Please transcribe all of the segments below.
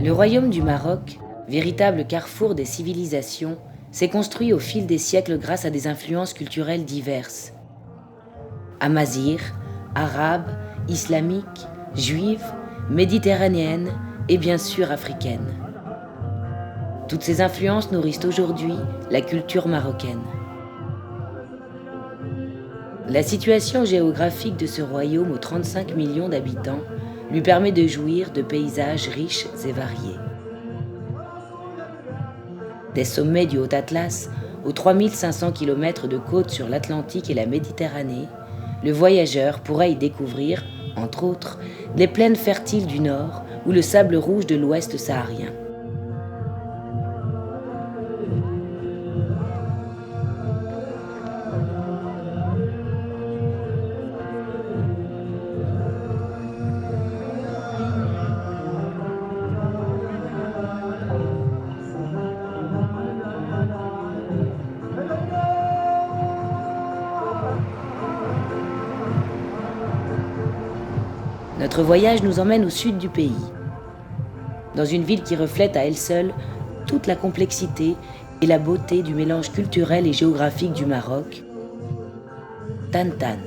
Le royaume du Maroc, véritable carrefour des civilisations, s'est construit au fil des siècles grâce à des influences culturelles diverses. Amazigh, arabes, islamiques, juives, méditerranéennes et bien sûr africaines. Toutes ces influences nourrissent aujourd'hui la culture marocaine. La situation géographique de ce royaume aux 35 millions d'habitants lui permet de jouir de paysages riches et variés. Des sommets du Haut-Atlas aux 3500 km de côte sur l'Atlantique et la Méditerranée, le voyageur pourra y découvrir, entre autres, les plaines fertiles du nord ou le sable rouge de l'ouest saharien. Notre voyage nous emmène au sud du pays, dans une ville qui reflète à elle seule toute la complexité et la beauté du mélange culturel et géographique du Maroc, Tan-Tan.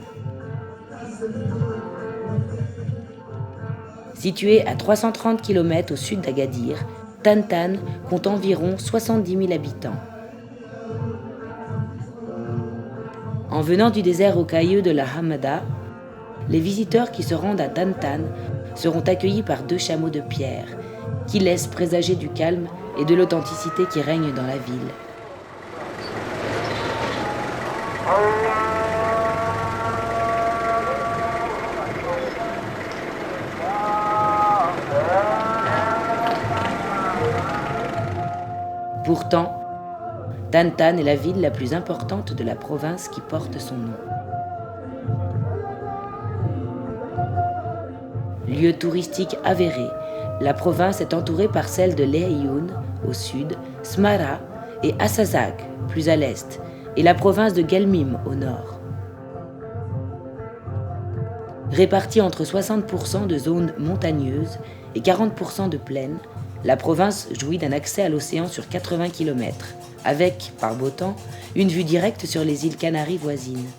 Située à 330 km au sud d'Agadir, Tan-Tan compte environ 70 000 habitants. En venant du désert rocailleux de la Hamada, les visiteurs qui se rendent à Tan-Tan seront accueillis par 2 chameaux de pierre qui laissent présager du calme et de l'authenticité qui règne dans la ville. Pourtant, Tan-Tan est la ville la plus importante de la province qui porte son nom. Lieu touristique avéré, la province est entourée par celles de Leioun au sud, Smara et Assazag plus à l'est, et la province de Guelmim au nord. Répartie entre 60% de zones montagneuses et 40% de plaines, la province jouit d'un accès à l'océan sur 80 km, avec, par beau temps, une vue directe sur les îles Canaries voisines.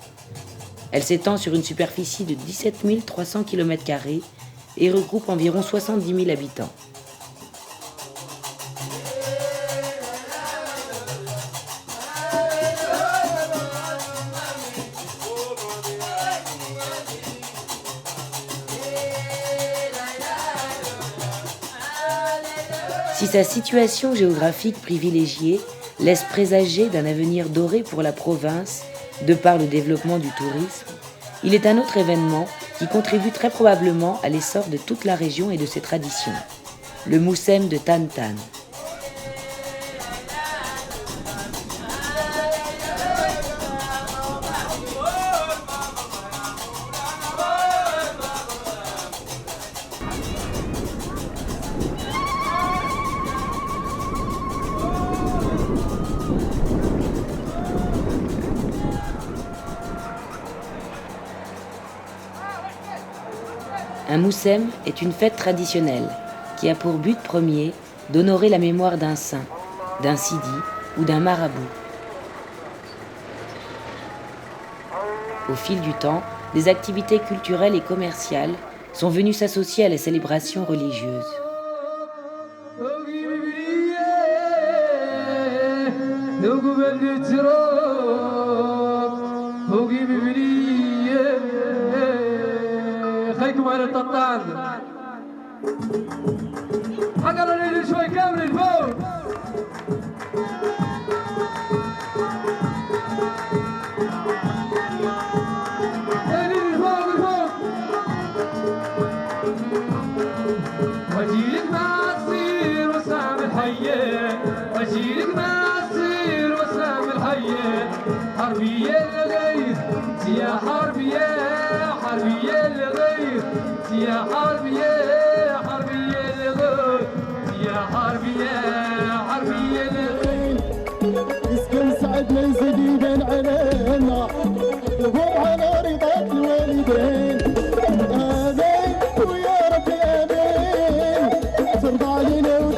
Elle s'étend sur une superficie de 17 300 km² et regroupe environ 70 000 habitants. Si sa situation géographique privilégiée laisse présager d'un avenir doré pour la province, de par le développement du tourisme, il est un autre événement qui contribue très probablement à l'essor de toute la région et de ses traditions, le Moussem de Tan-Tan. Un moussem est une fête traditionnelle qui a pour but premier d'honorer la mémoire d'un saint, d'un sidi ou d'un marabout. Au fil du temps, des activités culturelles et commerciales sont venues s'associer à la célébration religieuse. خليكم على الطنطان حقروا لي شوي كامل الفوق وجيلك ما تصير وسام الحية وجيلك ما تصير وسام الحية حربية للغير يا حربية حربية للغير يا حربية حربية للغير يا حربية حربية للغير يسكن سعد ليس جديدا علينا وهو على رضا الوالدين آمين ويا رب آمين ترضى علينا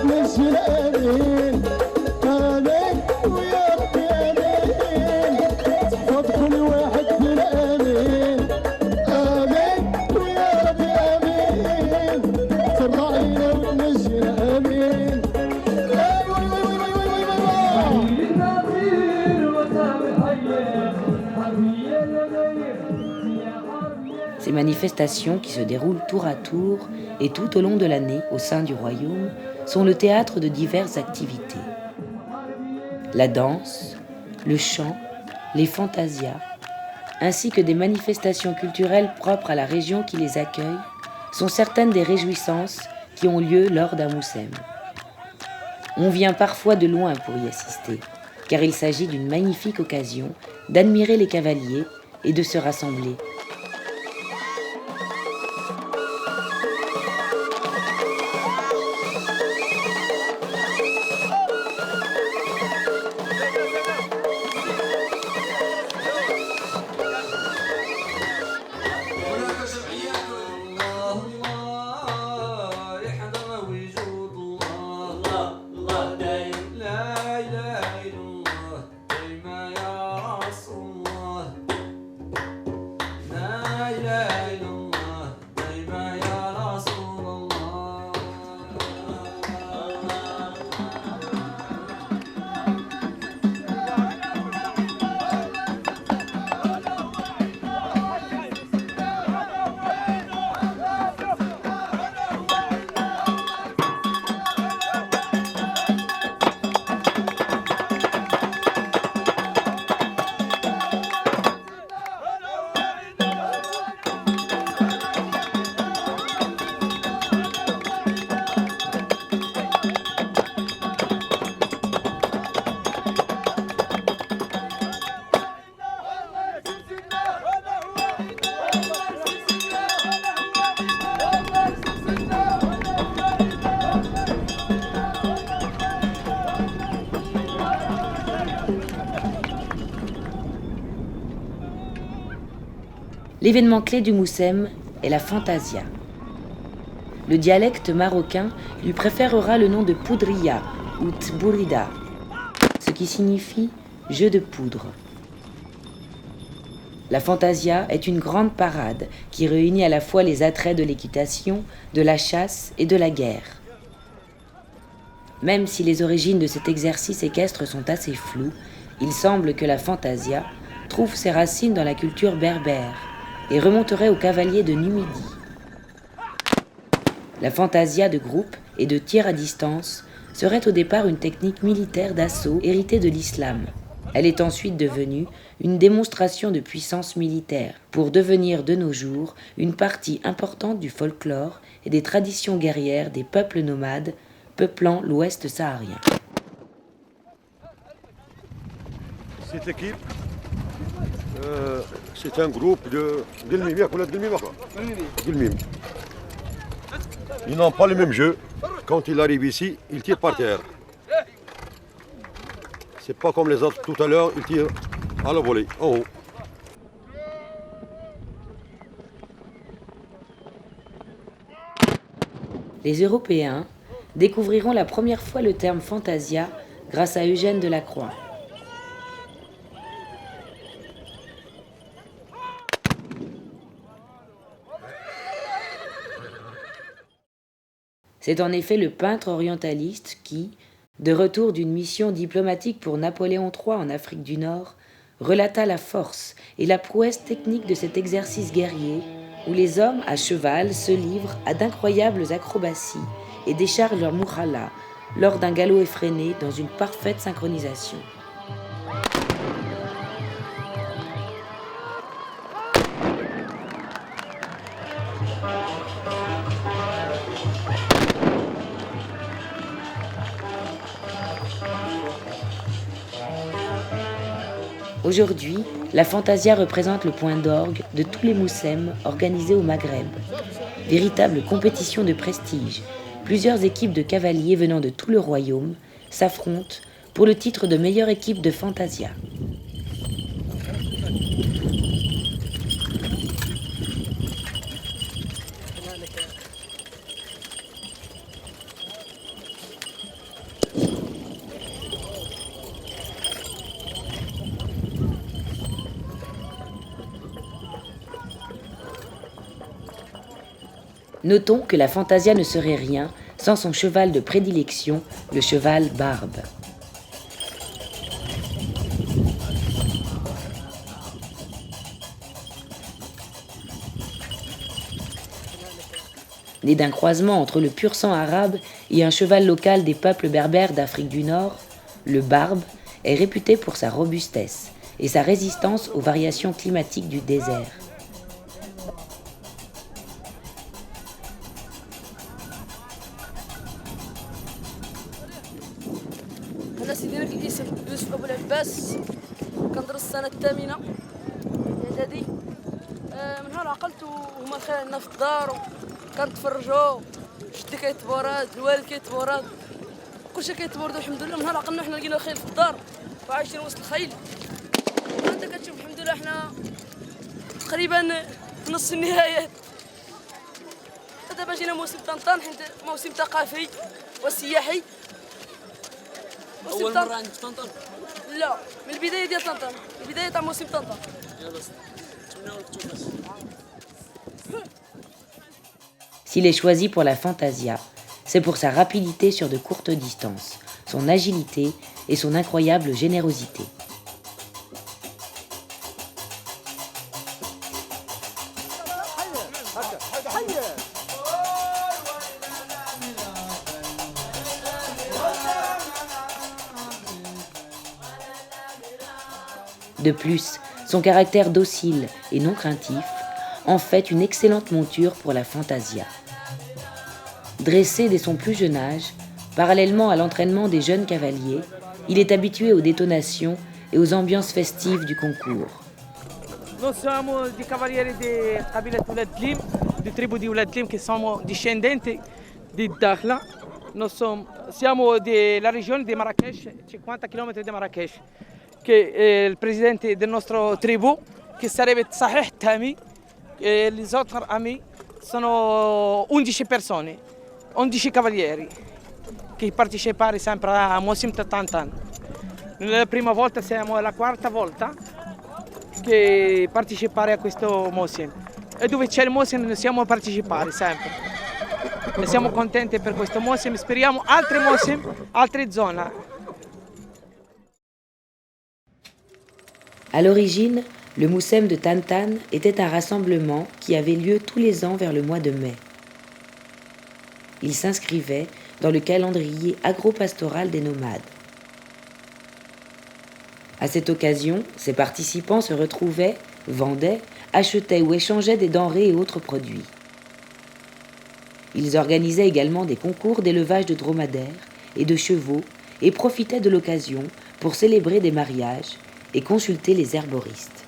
manifestations qui se déroulent tour à tour et tout au long de l'année au sein du royaume sont le théâtre de diverses activités. La danse, le chant, les fantasias, ainsi que des manifestations culturelles propres à la région qui les accueille, sont certaines des réjouissances qui ont lieu lors d'un Moussem. On vient parfois de loin pour y assister, car il s'agit d'une magnifique occasion d'admirer les cavaliers et de se rassembler. L'événement clé du Moussem est la fantasia. Le dialecte marocain lui préférera le nom de poudria ou tbourida, ce qui signifie jeu de poudre. La fantasia est une grande parade qui réunit à la fois les attraits de l'équitation, de la chasse et de la guerre. Même si les origines de cet exercice équestre sont assez floues, il semble que la fantasia trouve ses racines dans la culture berbère et remonterait aux cavaliers de Numidie. La fantasia de groupe et de tir à distance serait au départ une technique militaire d'assaut héritée de l'islam. Elle est ensuite devenue une démonstration de puissance militaire pour devenir de nos jours une partie importante du folklore et des traditions guerrières des peuples nomades peuplant l'ouest saharien. Cette équipe, c'est un groupe de Guilmim. Ils n'ont pas le même jeu. Quand ils arrivent ici, ils tirent par terre. C'est pas comme les autres tout à l'heure, ils tirent à la volée, en haut. Les Européens découvriront la première fois le terme fantasia grâce à Eugène Delacroix. C'est en effet le peintre orientaliste qui, de retour d'une mission diplomatique pour Napoléon III en Afrique du Nord, relata la force et la prouesse technique de cet exercice guerrier où les hommes à cheval se livrent à d'incroyables acrobaties et déchargent leur mouhala lors d'un galop effréné dans une parfaite synchronisation. Aujourd'hui, la fantasia représente le point d'orgue de tous les Moussem organisés au Maghreb. Véritable compétition de prestige, plusieurs équipes de cavaliers venant de tout le royaume s'affrontent pour le titre de meilleure équipe de fantasia. Notons que la fantasia ne serait rien sans son cheval de prédilection, le cheval Barbe. Né d'un croisement entre le pur sang arabe et un cheval local des peuples berbères d'Afrique du Nord, le barbe est réputé pour sa robustesse et sa résistance aux variations climatiques du désert. أنا سيدي لك الاسم يوسف أبو العباس كندرس السنة الثامنة إعدادي من نهار عقلت وهما خلالنا في الدار كنتفرجوا جدي كيتبارد الوالد كيتبارد كلشي كيتبردوا الحمد لله. من نهار عقلنا حنا لقينا الخيل في الدار وعايشين وسط الخيل. وانت كتشوف الحمد لله حنا تقريبا في نص النهايات. دابا جينا موسم طنطان حيت موسم ثقافي وسياحي. أول مرة عندك طنطا؟ لا، من البداية ديال طنطا، البداية تاع موسم طنطا. S'il est choisi pour la Fantasia, c'est pour sa rapidité sur de courtes distances, son agilité et son incroyable générosité. De plus, son caractère docile et non craintif en fait une excellente monture pour la Fantasia. Dressé dès son plus jeune âge, parallèlement à l'entraînement des jeunes cavaliers, il est habitué aux détonations et aux ambiances festives du concours. Noi siamo di cavalieri di Qabila Oulad Dlim, di tribu di Oulad Dlim che siamo discendenti di Dakhla. Siamo della regione di Marrakech, 50 km di Marrakech, che è il presidente del nostro tribù, che sarebbe Sahih Tami, e gli altri amici sono 11 persone, 11 cavalieri che partecipano sempre a Mosim Tantan. La prima volta siamo la quarta volta che partecipare a questo Mosim. E dove c'è il Mosim noi siamo partecipare sempre. E siamo contenti per questo Mosim, speriamo altri Mosim, altre zone. À l'origine, le Moussem de Tantan était un rassemblement qui avait lieu tous les ans vers le mois de mai. Il s'inscrivait dans le calendrier agropastoral des nomades. À cette occasion, ces participants se retrouvaient, vendaient, achetaient ou échangeaient des denrées et autres produits. Ils organisaient également des concours d'élevage de dromadaires et de chevaux et profitaient de l'occasion pour célébrer des mariages et consulter les herboristes.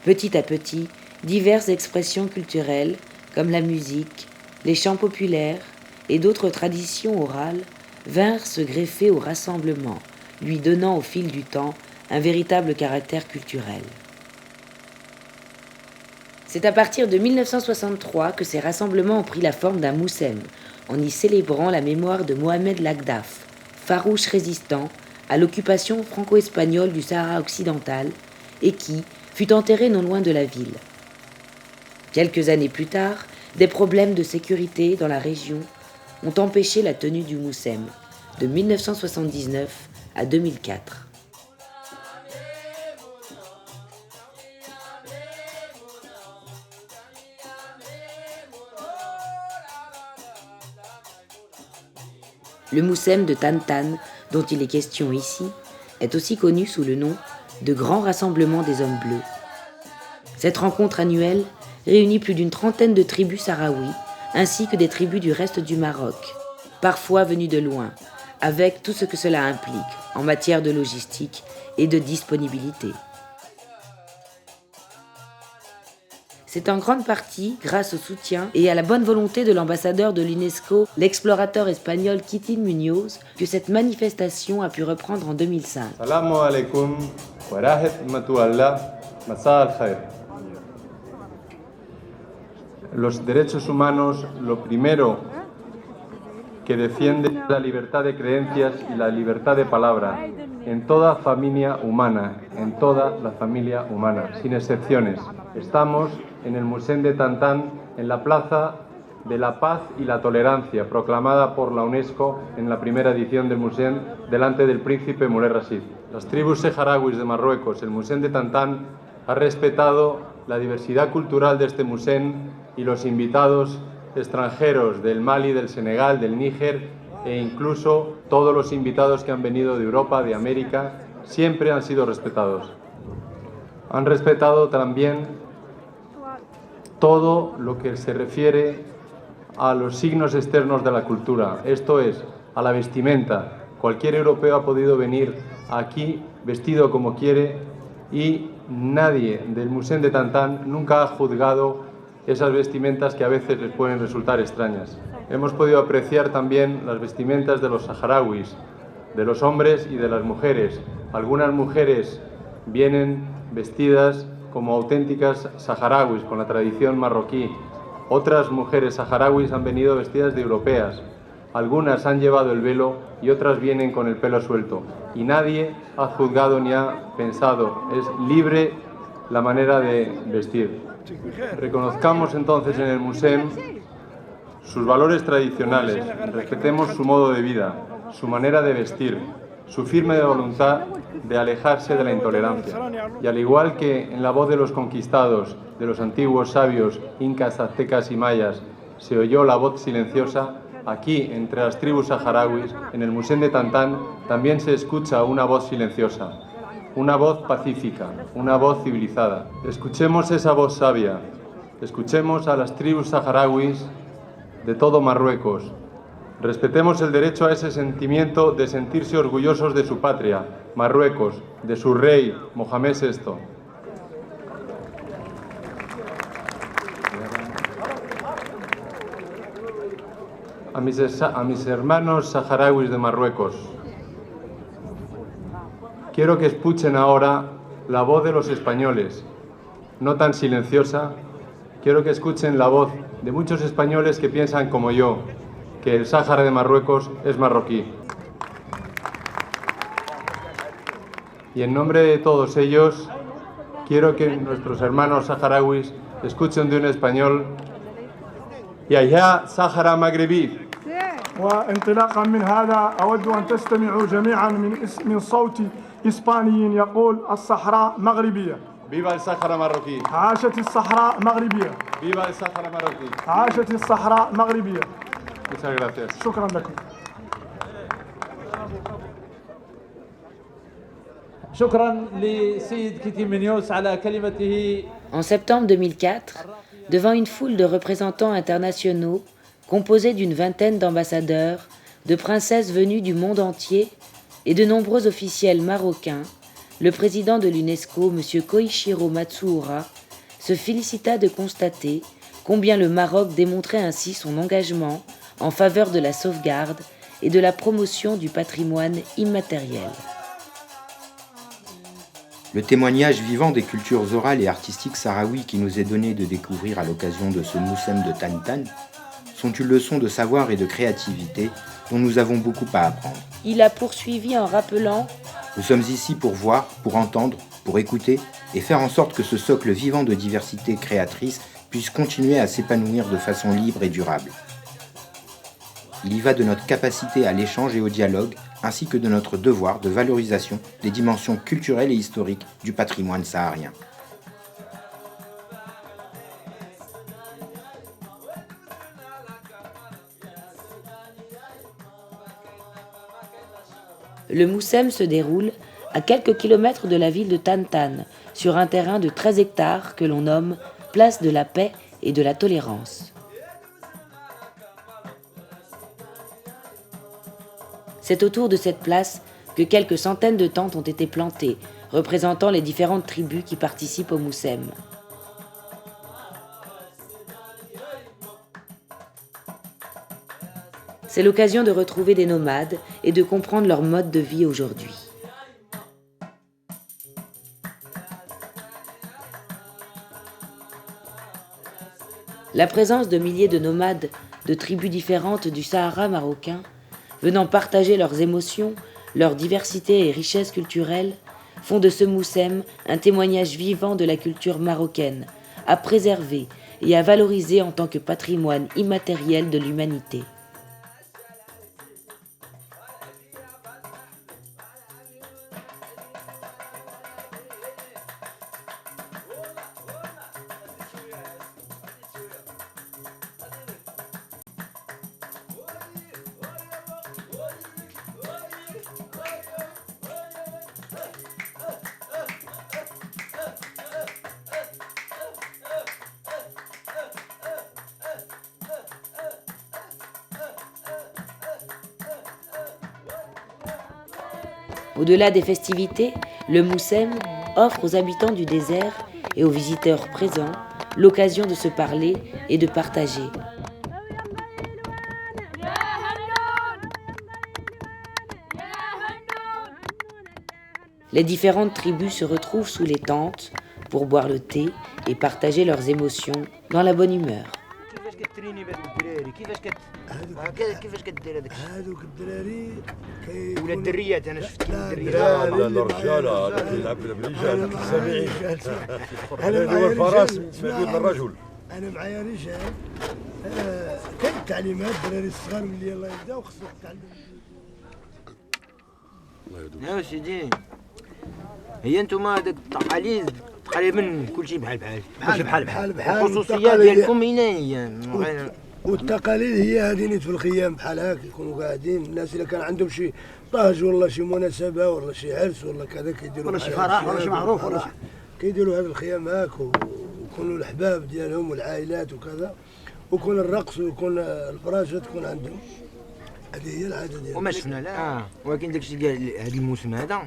Petit à petit, diverses expressions culturelles comme la musique, les chants populaires et d'autres traditions orales vinrent se greffer au rassemblement, lui donnant au fil du temps un véritable caractère culturel. C'est à partir de 1963 que ces rassemblements ont pris la forme d'un moussem, en y célébrant la mémoire de Mohamed Lagdaf, farouche résistant à l'occupation franco-espagnole du Sahara occidental et qui fut enterré non loin de la ville. Quelques années plus tard, des problèmes de sécurité dans la région ont empêché la tenue du Moussem de 1979 à 2004. Le Moussem de Tantan, dont il est question ici, est aussi connu sous le nom de Grand Rassemblement des Hommes Bleus. Cette rencontre annuelle réunit plus d'une trentaine de tribus sahraouis, ainsi que des tribus du reste du Maroc, parfois venues de loin, avec tout ce que cela implique en matière de logistique et de disponibilité. C'est en grande partie grâce au soutien et à la bonne volonté de l'ambassadeur de l'UNESCO, l'explorateur espagnol Quitín Muñoz, que cette manifestation a pu reprendre en 2005. Assalamu alaikum wa rahmatullah, masa al-khair. Los derechos humanos, lo primero que defiende es la libertad de creencias y la libertad de palabra en toda familia humana, en toda la familia humana, sin excepciones. Estamos en el Moussem de Tantan, en la Plaza de la Paz y la Tolerancia, proclamada por la UNESCO en la primera edición del Moussem, delante del príncipe Moulay Rashid. Las tribus saharauis de Marruecos, el Moussem de Tantan ha respetado la diversidad cultural de este Moussem y los invitados extranjeros del Mali, del Senegal, del Níger e incluso todos los invitados que han venido de Europa, de América, siempre han sido respetados. Han respetado también todo lo que se refiere a los signos externos de la cultura, esto es, a la vestimenta. Cualquier europeo ha podido venir aquí vestido como quiere y nadie del Museo de Tantán nunca ha juzgado esas vestimentas que a veces les pueden resultar extrañas. Hemos podido apreciar también las vestimentas de los saharauis, de los hombres y de las mujeres. Algunas mujeres vienen vestidas como auténticas saharauis, con la tradición marroquí. Otras mujeres saharauis han venido vestidas de europeas. Algunas han llevado el velo y otras vienen con el pelo suelto. Y nadie ha juzgado ni ha pensado. Es libre la manera de vestir. Reconozcamos entonces en el museo sus valores tradicionales, respetemos su modo de vida, su manera de vestir, su firme voluntad de alejarse de la intolerancia. Y al igual que en la voz de los conquistados, de los antiguos sabios incas, aztecas y mayas, se oyó la voz silenciosa, aquí, entre las tribus saharauis, en el Museo de Tantán, también se escucha una voz silenciosa, una voz pacífica, una voz civilizada. Escuchemos esa voz sabia, escuchemos a las tribus saharauis de todo Marruecos. Respetemos el derecho a ese sentimiento de sentirse orgullosos de su patria, Marruecos, de su rey, Mohamed VI. A mis hermanos saharauis de Marruecos, quiero que escuchen ahora la voz de los españoles, no tan silenciosa. Quiero que escuchen la voz de muchos españoles que piensan como yo, que el Sáhara de Marruecos es marroquí. Y en nombre de todos ellos, quiero que nuestros hermanos saharauis escuchen de un español: Yahya Sahara Maghrebi. وانطلاقا من هذا أود أن تستمعوا جميعا من صوت إسباني يقول الصحراء مغربية. Viva el Sáhara marroquí. عاشت الصحراء مغربية. Viva el Sáhara marroquí. عاشت الصحراء مغربية. Muchas gracias. شكرا لكم. شكرا لسيد كيتيمينيوس على كلمته. En septembre 2004, devant une foule de représentants internationaux, composée d'une vingtaine d'ambassadeurs, de princesses venues du monde entier et de nombreux officiels marocains, le président de l'UNESCO, M. Koichiro Matsuura, se félicita de constater combien le Maroc démontrait ainsi son engagement en faveur de la sauvegarde et de la promotion du patrimoine immatériel. Le témoignage vivant des cultures orales et artistiques sahraouis qui nous est donné de découvrir à l'occasion de ce Moussem de Tantan sont une leçon de savoir et de créativité dont nous avons beaucoup à apprendre. Il a poursuivi en rappelant: nous sommes ici pour voir, pour entendre, pour écouter et faire en sorte que ce socle vivant de diversité créatrice puisse continuer à s'épanouir de façon libre et durable. Il y va de notre capacité à l'échange et au dialogue, ainsi que de notre devoir de valorisation des dimensions culturelles et historiques du patrimoine saharien. Le Moussem se déroule à quelques kilomètres de la ville de Tantan, sur un terrain de 13 hectares que l'on nomme Place de la Paix et de la Tolérance. C'est autour de cette place que quelques centaines de tentes ont été plantées, représentant les différentes tribus qui participent au Moussem. C'est l'occasion de retrouver des nomades et de comprendre leur mode de vie aujourd'hui. La présence de milliers de nomades de tribus différentes du Sahara marocain, venant partager leurs émotions, leur diversité et richesse culturelle, font de ce Moussem un témoignage vivant de la culture marocaine, à préserver et à valoriser en tant que patrimoine immatériel de l'humanité. Au-delà des festivités, le Moussem offre aux habitants du désert et aux visiteurs présents l'occasion de se parler et de partager. Les différentes tribus se retrouvent sous les tentes pour boire le thé et partager leurs émotions dans la bonne humeur. كيفاش كدير هذاك الشيء؟ هذوك الدراري ولا الدريات انا شفت لا الرجال هذاك يلعب بالرجال السامعين هذا هو الفرس موجود للرجل. انا معايا رجال كاين التعليمات الدراري الصغار ملي يلاه يبداو خصهم يتعلموا. الله يدوم يا سيدي هي انتوما هذاك التقاليد تقريبا كلشي بحال الخصوصيه ديالكم هي والتقاليد هي هذه نيت في الخيام بحال هكا يكونوا قاعدين الناس الا كان عندهم شي طاج ولا شي مناسبه ولا شي عرس ولا كذا كيديروا ولا شي فرح ولا شي معروف ولا كيديروا هذا الخيام هاك ويكونوا الأحباب ديالهم والعائلات وكذا ويكون الرقص ويكون الفراشة تكون عندهم. هذه هي العادة ديالهم. وما شفنا لا ولكن داكشي ديال هذا الموسم هذا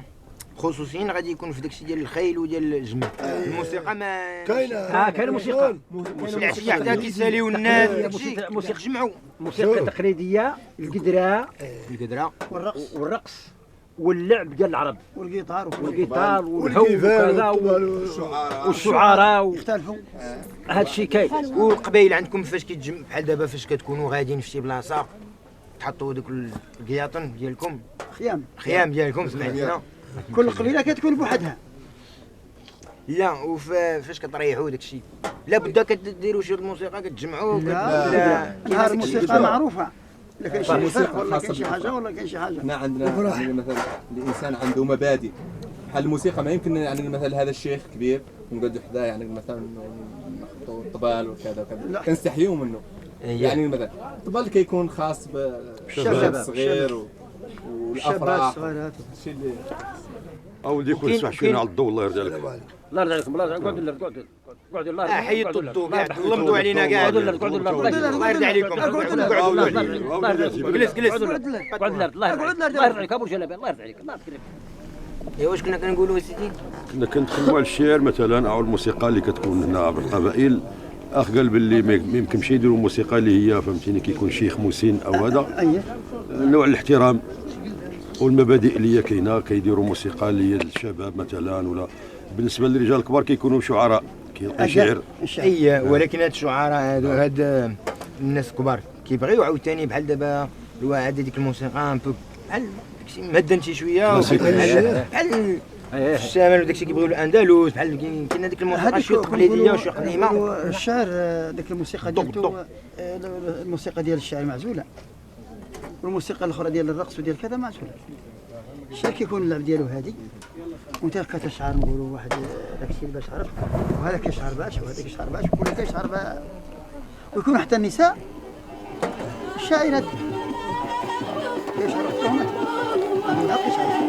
خصوصيا غادي يكون في داكشي ديال الخيل وديال الجمل. الموسيقى ما كاينه كاين موسيقى العشيه حتى كيساليو الناس موسيقى جمعوا موسيقى تقليديه القدره والرقص واللعب ديال العرب والجيتار والهو وكذا والشعراء يختلفوا. هذا الشيء كاين. والقبائل عندكم فاش كيتجمع بحال دابا فاش كتكونوا غاديين في شي بلاصه تحطوا داك القياطن ديالكم خيام ديالكم سمعتينا كل قبيله كتكون بوحدها. لا وفاش كتريحوا داك الشيء لابد كديروا شي الموسيقى كتجمعوا نهار الموسيقى معروفه لا كاين شي موسيقى ولا كاين شي حاجه ولا كاين شي حاجه. حنا عندنا يعني مثلا الانسان عنده مبادئ بحال الموسيقى ما يمكن يعني مثلا هذا الشيخ كبير ونقعدوا حداه يعني مثلا نحطوا الطبال وكذا وكذا كنستحيوا منه. يعني مثلا الطبال كيكون خاص بالشباب الصغير والافراح الشيء اللي اولدي يكون يسمح شويه على الضوء الله يرضي عليك. الله يرضي عليكم. الله قعدوا الله حيدوا الضوء كاع ظلمتوا علينا كاع الله يرضي عليكم جلس الله يرضي عليك ابو جلابي الله يرضي عليك يا واش كنا كنقولوا سيدي كنا كندخلوا على الشعر مثلا او الموسيقى اللي كتكون هنا بالقبائل اخ قال باللي ما يمكنش يديروا موسيقى اللي هي فهمتيني كيكون شيخ مسن او هذا نوع الاحترام والمبادئ اللي هي كاينه كيديروا موسيقى اللي هي للشباب مثلا ولا بالنسبه للرجال الكبار كيكونوا شعراء كيلقي شعر اي ولكن هاد الشعراء هاد الناس الكبار كيبغيو عاوتاني بحال دابا الواحد ديك الموسيقى ان بو بحال داكشي مهدن شي شويه بحال الشمال وداكشي كيبغيو الاندلس بحال كاين هذيك الموسيقى شي تقليديه وشي قديمه. الشعر داك الموسيقى ديالته الموسيقى ديال الشعر معزوله والموسيقى الاخرى ديال الرقص وديال كذا معزوله. الشعر كيكون اللعب ديالو هادي وانت كتشعر نقولوا واحد داكشي باش عرف وهذا كيشعر باش وهذا كيشعر باش وكل كيشعر باش ويكون حتى النساء الشاعرات كيشعروا حتى هما كيشعروا.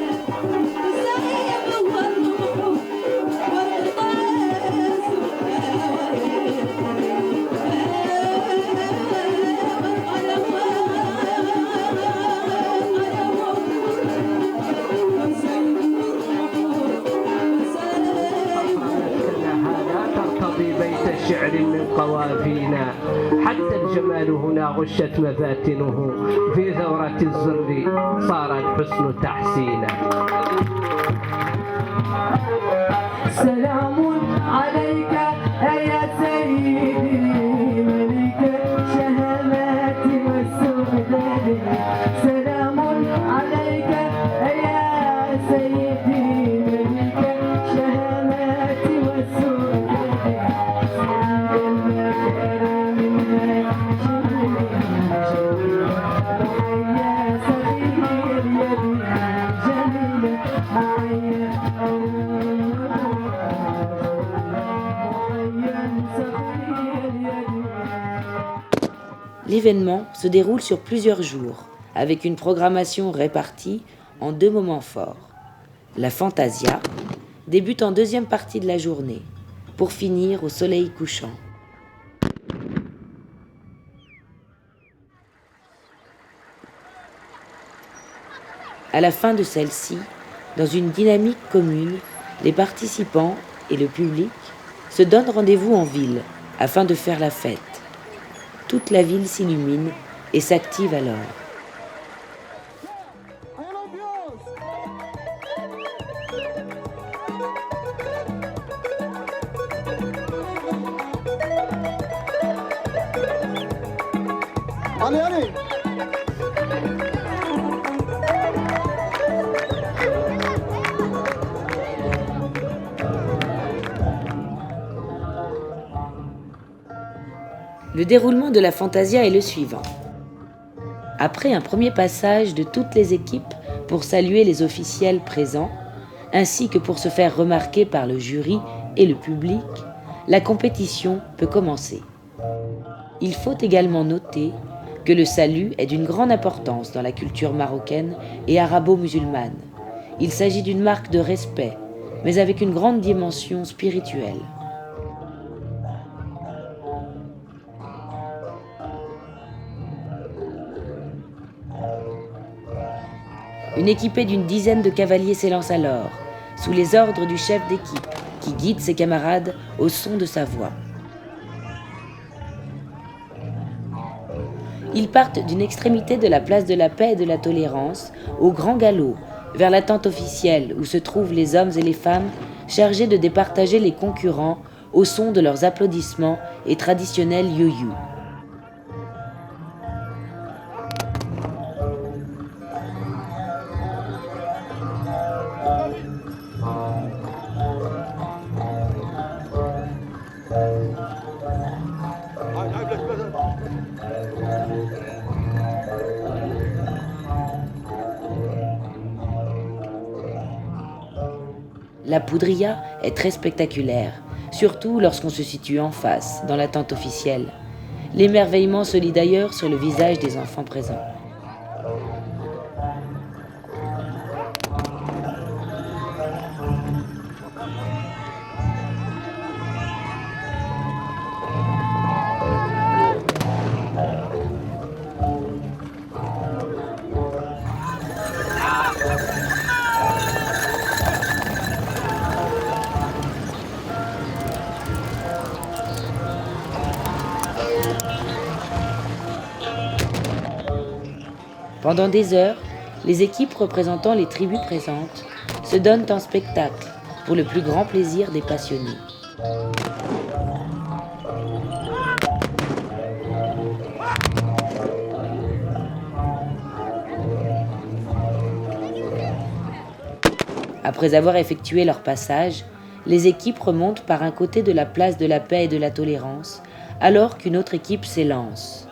شعر من قوافينا حتى الجمال هنا غشت مفاتنه في ثورة الزر صار الحسن تحسينا. سلام عليك يا سيدي ملك الشهامات والسؤدد. سلام عليك يا سيدي ملك الشهامات والسؤدد. L'événement se déroule sur plusieurs jours, avec une programmation répartie en 2 moments forts. La Fantasia débute en deuxième partie de la journée, pour finir au soleil couchant. À la fin de celle-ci, Dans une dynamique commune, les participants et le public se donnent rendez-vous en ville afin de faire la fête. Toute la ville s'illumine et s'active alors. Allez, allez! Le déroulement de la Fantasia est le suivant. Après un premier passage de toutes les équipes pour saluer les officiels présents, ainsi que pour se faire remarquer par le jury et le public, la compétition peut commencer. Il faut également noter que le salut est d'une grande importance dans la culture marocaine et arabo-musulmane. Il s'agit d'une marque de respect, mais avec une grande dimension spirituelle. Une équipée d'une dizaine de cavaliers s'élance alors, sous les ordres du chef d'équipe, qui guide ses camarades au son de sa voix. Ils partent d'une extrémité de la place de la Paix et de la Tolérance au grand galop, vers la tente officielle où se trouvent les hommes et les femmes chargés de départager les concurrents au son de leurs applaudissements et traditionnels yo-yo. La poudria est très spectaculaire, surtout lorsqu'on se situe en face, dans la tente officielle. L'émerveillement se lit d'ailleurs sur le visage des enfants présents. Pendant des heures, les équipes représentant les tribus présentes se donnent en spectacle pour le plus grand plaisir des passionnés. Après avoir effectué leur passage, les équipes remontent par un côté de la place de la Paix et de la Tolérance, alors qu'une autre équipe s'élance.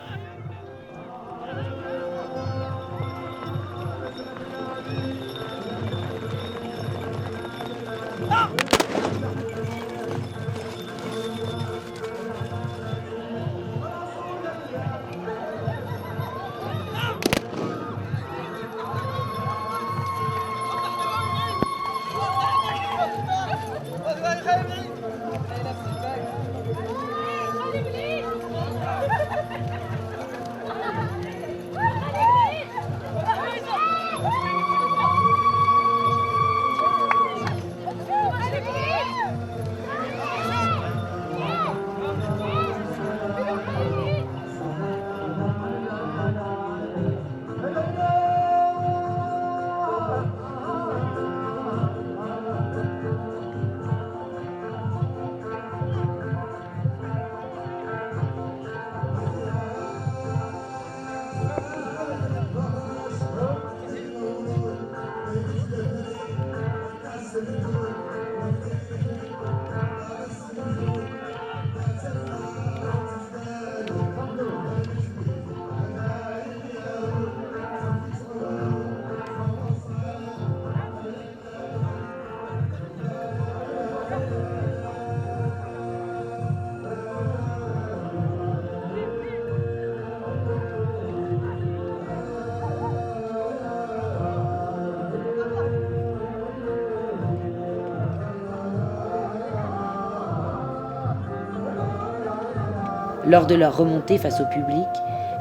Lors de leur remontée face au public,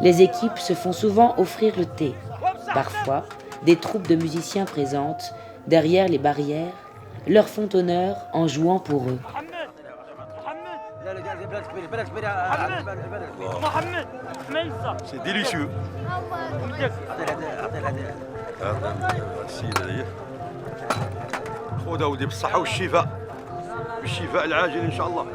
les équipes se font souvent offrir le thé. Parfois, des troupes de musiciens présentes derrière les barrières, leur font honneur en jouant pour eux. C'est délicieux. خذها ودي بالصحة والشفاء بالشفاء العاجل إن شاء الله.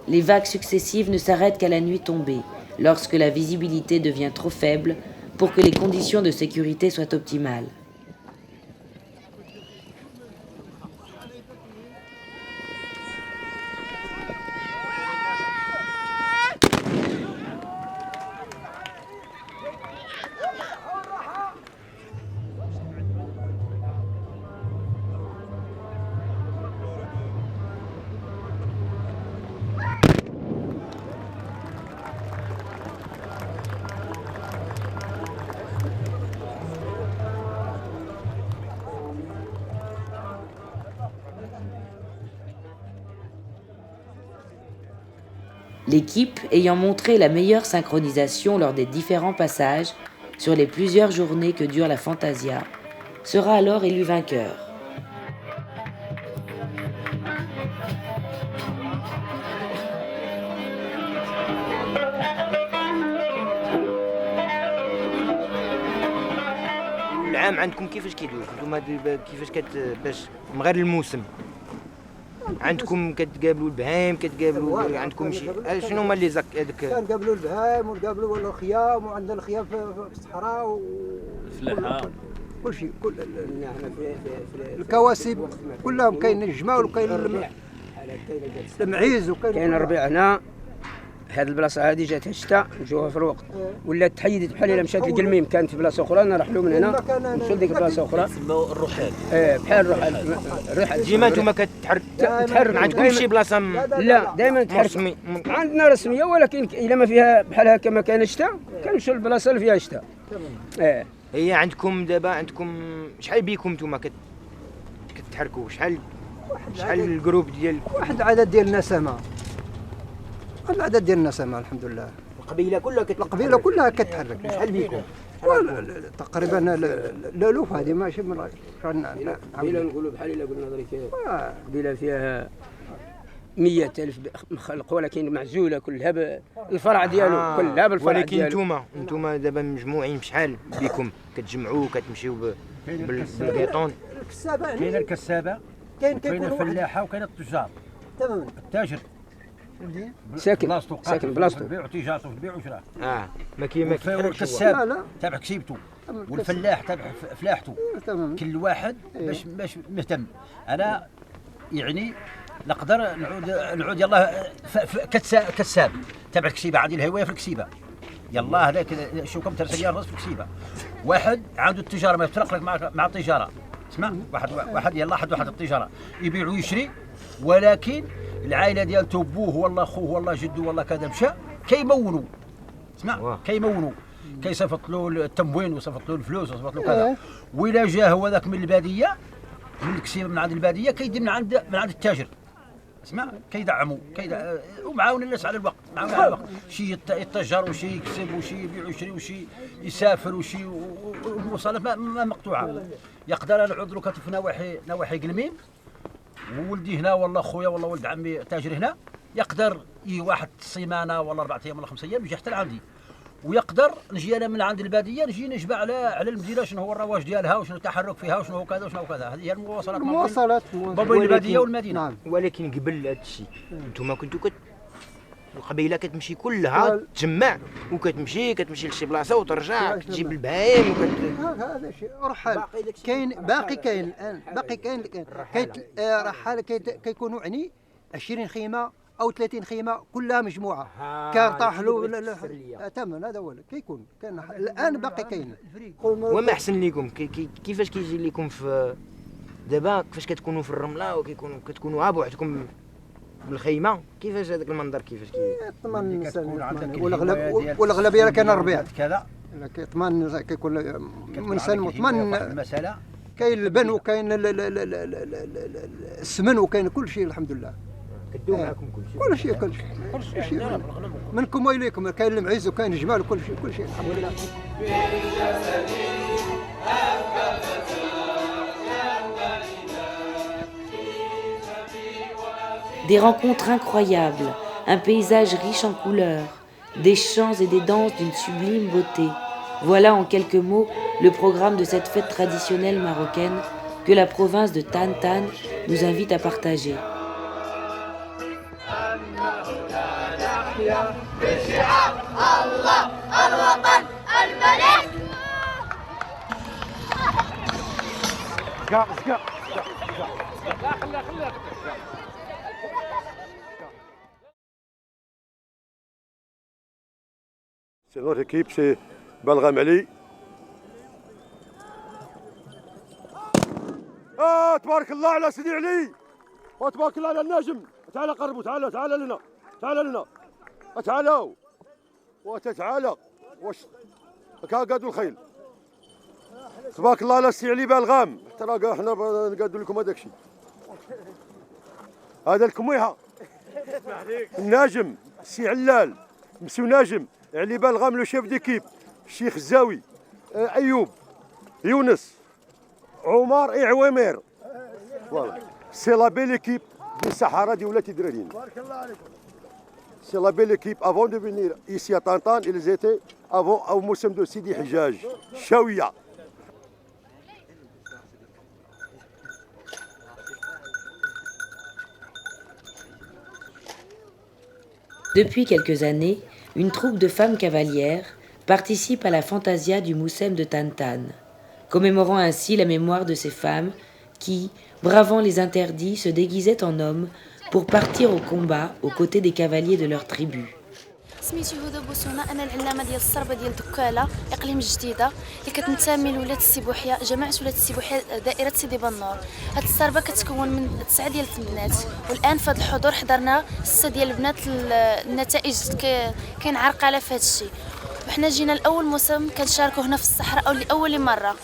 Les vagues successives ne s'arrêtent qu'à la nuit tombée, lorsque la visibilité devient trop faible pour que les conditions de sécurité soient optimales. L'équipe, ayant montré la meilleure synchronisation lors des différents passages sur les plusieurs journées que dure la Fantasia, sera alors élue vainqueur. العام عندكم كيفاش كيدوز نتوما كيفاش باش من غير الموسم عندكم كتقابلوا البهايم كتقابلوا عندكم شي شنو هما اللي زك هذاك كنقابلوا البهايم ونقابلوا الخيام وعندنا الخيام في الصحراء الفلاحه كلشي كل الكواسب كلهم كاين الجمال وكاين المعيز وكاين كاين الربيع هنا. هذه البلاصه هذه جات الشتاء نجوها في الوقت ولات تحيدت بحال الا مشات للقلميم كانت في بلاصه اخرى نرحلوا من هنا نمشيو لديك البلاصه اخرى الرحال بحال الرحال ديما نتوما كتحرك ما عندكمش شي بلاصه لا دائما تحرك عندنا رسميه ولكن الا ما فيها بحال هكا ما كان الشتاء كنمشيو للبلاصه اللي فيها الشتاء. هي عندكم دابا عندكم شحال بيكم نتوما كتحركوا شحال الجروب ديال واحد العدد ديال النسمه العدد ديال النسمه الحمد لله. القبيله كلها القبيله كلها كتحرك. شحال بيكم تقريبا الالوف هذه ماشي من قبيله نقولوا بحال الا قلنا ذلك قبيله فيها 100,000 خلق، ولكن معزوله كلها بالفرع ديالو، كلها بالفرع ديالو. ولكن انتوما دابا مجموعين بشحال بكم كتجمعوا كتمشيو بالبيطون؟ كاين الكسابه، كاين الفلاحه وكاين التجار. تمام. التاجر ساكن بلاصتو بيع تجارته بيع وشراه. ما كاين الكساب تابع كسيبته والفلاح تابع فلاحته. تمام. كل واحد باش مهتم. انا يعني نقدر نعود يلاه كساب تابع الكسيبه، عندي الهوايه في الكسيبه، يلاه هذاك شو كم ترسل الراس في الكسيبه. واحد عنده التجاره ما يفترق لك مع التجاره، اسمع واحد يلاه حد واحد التجاره يبيع ويشري، ولكن العائله ديالته بوه والله خوه والله جده والله كذا مشى كيمونوا، اسمع كيمونوا، كيصيفط له التموين ويصيفط له الفلوس ويصيفط له كذا. وإلا جا هو ذاك من الباديه من الكسيبه من عند الباديه كيدي من عند التاجر، اسمع كيدعموا ومعاون الناس على الوقت، معاون على الوقت، شي يتجر وشي يكسب وشي يبيع ويشري وشي يسافر وشي والمواصلات ما مقطوعه. يقدر انا عذرك في نواحي قلميم وولدي هنا والله خويا والله ولد عمي تاجر هنا، يقدر واحد السيمانه ولا 4 ايام ولا 5 ايام يجي حتى لعندي، ويقدر نجي انا من عند الباديه نجي نجمع على المدينه شنو هو الرواج ديالها وشنو التحرك فيها وشنو هو كذا وشنو كذا. هذه هي المواصلات ما بين الباديه والمدينه. نعم. ولكن قبل هذا الشيء انتم كنتوا القبيله كتمشي كلها تجمع وكتمشي لشي بلاصه وترجع تجيب البهايم هذا شيء رحال كاين باقي كاين الان باقي كاين رحال كيكونوا يعني 20 خيمه او 30 خيمه كلها مجموعه كارطاحلوا تمام. هذا هو كيكون كاين الان باقي كاين. وما احسن لكم كيفاش كيجي لكم في دابا كيفاش كتكونوا في الرمله وكتكونوا بوحدكم بالخيمه، كيفاش هذاك المنظر كيفاش طمان والاغلبيه كان الربيع كذا طمان كيكون من سنه طمان المساله كاين اللبن وكاين السمن وكاين كل شيء الحمد لله. كدوم معكم كل شيء منكم واليكم كاين المعز وكاين الجمال وكل شيء الحمد لله. Des rencontres incroyables, un paysage riche en couleurs, des chants et des danses d'une sublime beauté. Voilà en quelques mots le programme de cette fête traditionnelle marocaine que la province de Tan nous invite à partager. C'est notre équipe, c'est Balram Ali. تبارك الله على سيدي علي وتبارك الله على النجم. تعال قربوا تعال لنا تعالوا وتتعالى واش قادوا الخيل. تبارك الله على سيدي علي بالغام. ترى حنا نقادوا لكم هذاك الشيء. هذا الكميحه الناجم سي علال مسيو ناجم علي بالغام لو شيف ديكيب الشيخ الزاوي ايوب يونس عمر عوامر. فوالا سي لا بيل ايكيب دي الصحراء دي ولات الدراريين. بارك الله عليكم. سي لا بيل ايكيب افون دو فينير ايسي ا طنطان ils étaient avant au موسم دو سيدي حجاج شاويه. Depuis quelques années, une troupe de femmes cavalières participe à la fantasia du Moussem de Tan, commémorant ainsi la mémoire de ces femmes qui, bravant les interdits, se déguisaient en hommes pour partir au combat aux côtés des cavaliers de leur tribu. سميتي هدى بوسونه، انا العلامه ديال الصربه ديال دكاله اقليم جديده اللي كتنتمي لولايه السبوحيه جماعه ولايه السبوحيه دائره سيدي بنور. هاد الصربه كتكون من 9 ديال البنات، والان في هذا الحضور حضرنا 6 ديال البنات. النتائج كاين عرقله في هذا الشيء، وحنا جينا لاول موسم كنشاركوا هنا في الصحراء او لاول مره.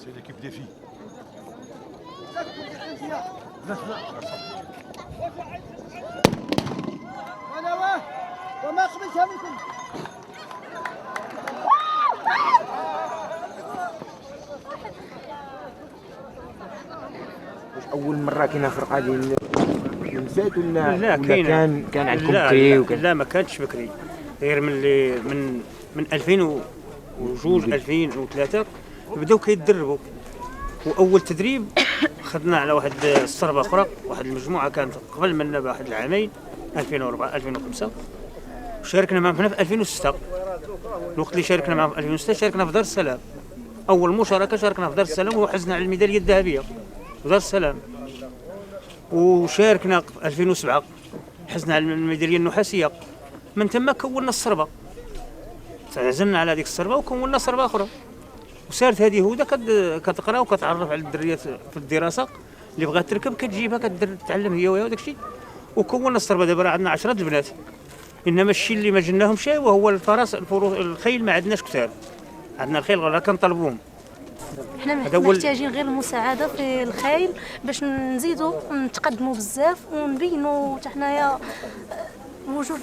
C'est l'équipe des filles. وما قبلتها منكم واش اول مره كاينه فرقه ديال النسات ولا لا كان عندكم بكري لا ما كانتش بكري غير من 2002 2003 بداو كيتدربوا. واول تدريب خدنا على واحد الصربه اخرى، واحد المجموعه كانت قبل منا بواحد العامين 2004 2005. شاركنا معهم في 2006. الوقت اللي شاركنا معهم في 2006 شاركنا في دار السلام. اول مشاركه شاركنا في دار السلام وحزنا على الميداليه الذهبيه في دار السلام. وشاركنا في 2007 حزنا على الميداليه النحاسيه. من ثم كونا الصربه، تعزلنا على هذيك الصربه وكونا صربه اخرى. وصارت هذه هدى كتقرا وكتعرف على الدريات في الدراسه اللي بغات تركب كتجيبها كتعلم هي وهي وداك الشيء. وكونا الصربه دابا راه عندنا 10 البنات. انما الشيء اللي ما جناهمش وهو الفرس الخيل ما عندناش كثار. عندنا الخيل راه كنطلبوهم. حنا محتاجين غير المساعده في الخيل باش نزيدوا نتقدموا بزاف ونبينوا حتى حنايا وجود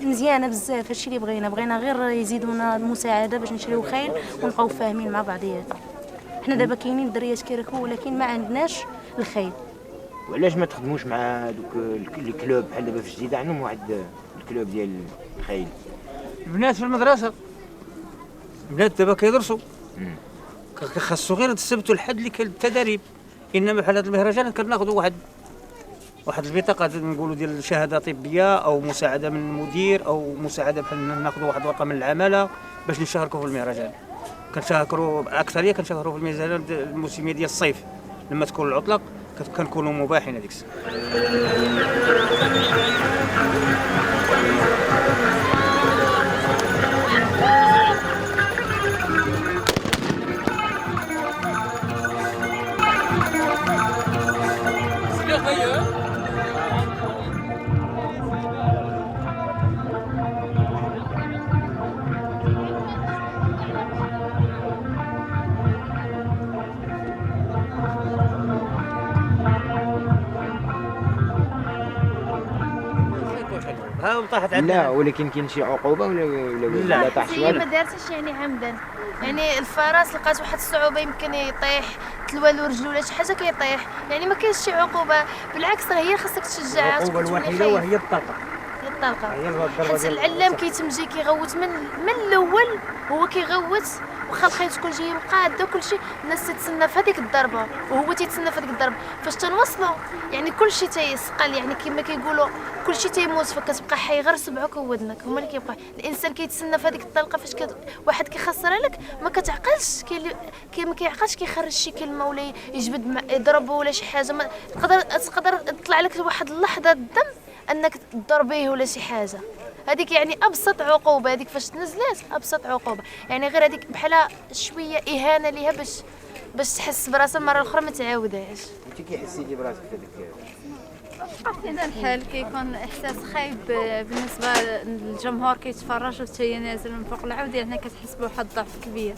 مزيانه بزاف. هادشي اللي بغينا غير يزيدونا المساعده باش نشريو خيل ونبقاو فاهمين مع بعضياتنا. حنا دابا كاينين الدريات كيركبوا ولكن ما عندناش الخيل. وعلاش ما تخدموش مع دوك الكلوب بحال دابا في الجديده عندهم واحد الكلوب ديال الخيل؟ البنات في المدرسه، البنات دابا كيدرسوا، خاصو غير السبت والحد اللي كاين التدريب. انما بحال هاد المهرجان كناخذوا واحد البطاقه نقولوا ديال شهاده طبيه او مساعده من المدير او مساعده بحال ناخذوا واحد ورقه من العماله باش نشاركوا في المهرجان. كنشاركوا اكثريه كنشاركوا في المهرجان الموسميه ديال الصيف لما تكون العطله كنكونوا مباحين هذيك الساعه. لا ولكن كاين شي عقوبه ولا طاح شي ما دارتش يعني عمدا. يعني الفرس لقات واحد الصعوبه يمكن يطيح تلوالو رجلو ولا شي حاجه كيطيح، يعني ما كاينش شي عقوبه، بالعكس راه هي خاصك تشجعها. العقوبه الوحيده وهي الطلقه. حيت العلام كيتمجي كيغوت من الاول، هو كيغوت واخا الخيل تكون جايه مقاده وكلشي الناس تتسنى في هذيك الضربه وهو تيتسنى في هذيك الضربه. فاش تنوصلوا يعني كلشي تيسقل، يعني كما كيقولوا كلشي تيموت، فكتبقى حي غير سبعك وودنك هما اللي كيبقى. الانسان كيتسنى في هذيك الطلقه فاش واحد كيخسرها لك ما كتعقلش، ما كيعقلش كيخرج شي كلمه ولا يجبد يضربه ولا شي حاجه. تقدر تطلع لك واحد اللحظه الدم انك تضربيه ولا شي حاجه. هذيك يعني ابسط عقوبه، هذيك فاش تنزلات ابسط عقوبه، يعني غير هذيك بحال شويه اهانه ليها باش تحس براسها المره الاخرى ما تعاودهاش. انت كي حسيتي براسك في هذاك عرفتي الحال كيكون احساس خايب بالنسبه للجمهور كيتفرج وحتى نازل من فوق العود، يعني كتحس بواحد الضعف كبير.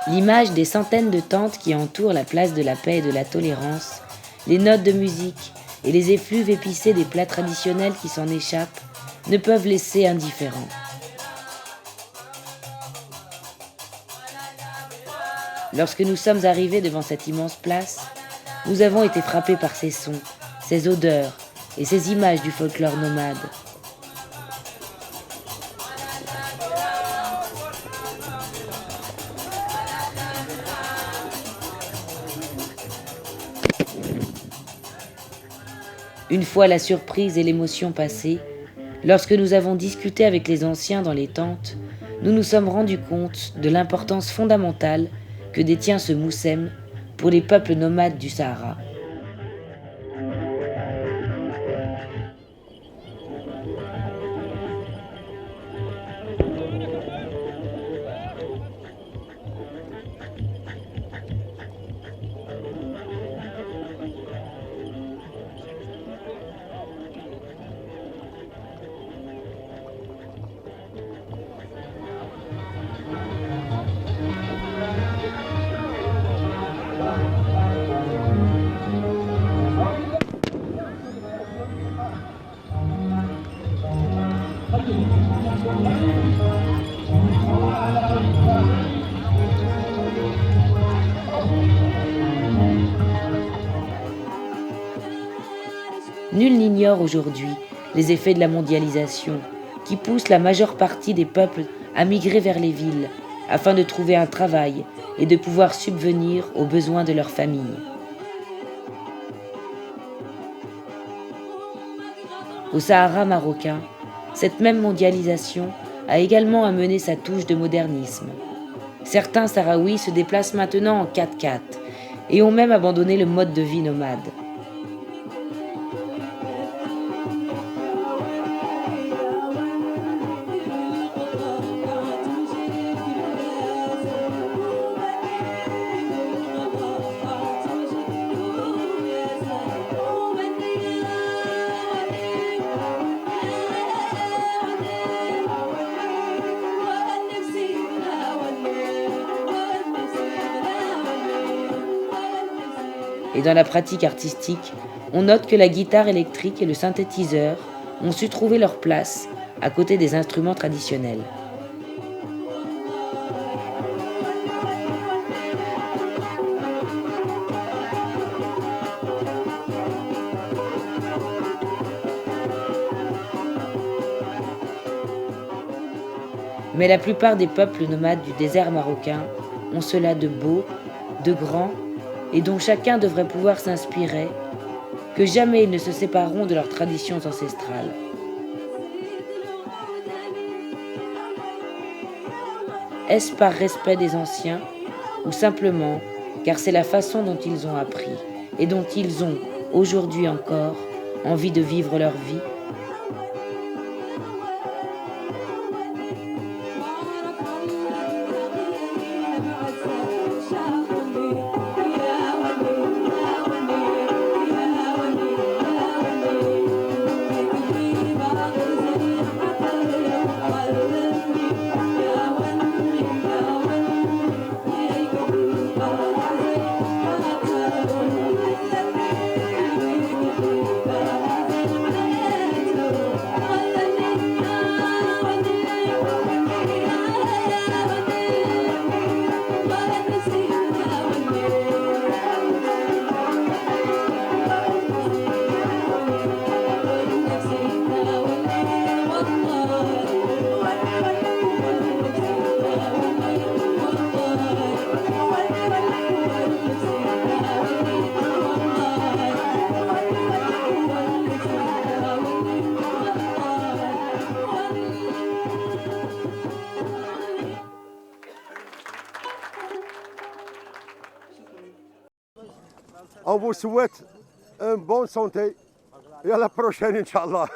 L'image des centaines de tentes qui entourent la place de la paix et de la tolérance, les notes de musique et les effluves épicés des plats traditionnels qui s'en échappent ne peuvent laisser indifférents. Lorsque nous sommes arrivés devant cette immense place, nous avons été frappés par ces sons, ces odeurs et ces images du folklore nomade. Une fois la surprise et l'émotion passées, lorsque nous avons discuté avec les anciens dans les tentes, nous nous sommes rendus compte de l'importance fondamentale que détient ce moussem pour les peuples nomades du Sahara. Nul n'ignore aujourd'hui les effets de la mondialisation qui poussent la majeure partie des peuples à migrer vers les villes afin de trouver un travail et de pouvoir subvenir aux besoins de leur famille. Au Sahara marocain, cette même mondialisation a également amené sa touche de modernisme. Certains Sahraouis se déplacent maintenant en 4x4 et ont même abandonné le mode de vie nomade. Et dans la pratique artistique, on note que la guitare électrique et le synthétiseur ont su trouver leur place à côté des instruments traditionnels. Mais la plupart des peuples nomades du désert marocain ont cela de beau, de grand, et dont chacun devrait pouvoir s'inspirer, que jamais ils ne se sépareront de leurs traditions ancestrales. Est-ce par respect des anciens, ou simplement car c'est la façon dont ils ont appris et dont ils ont, aujourd'hui encore, envie de vivre leur vie ? On vous souhaite une bonne santé et à la prochaine, Inch'Allah.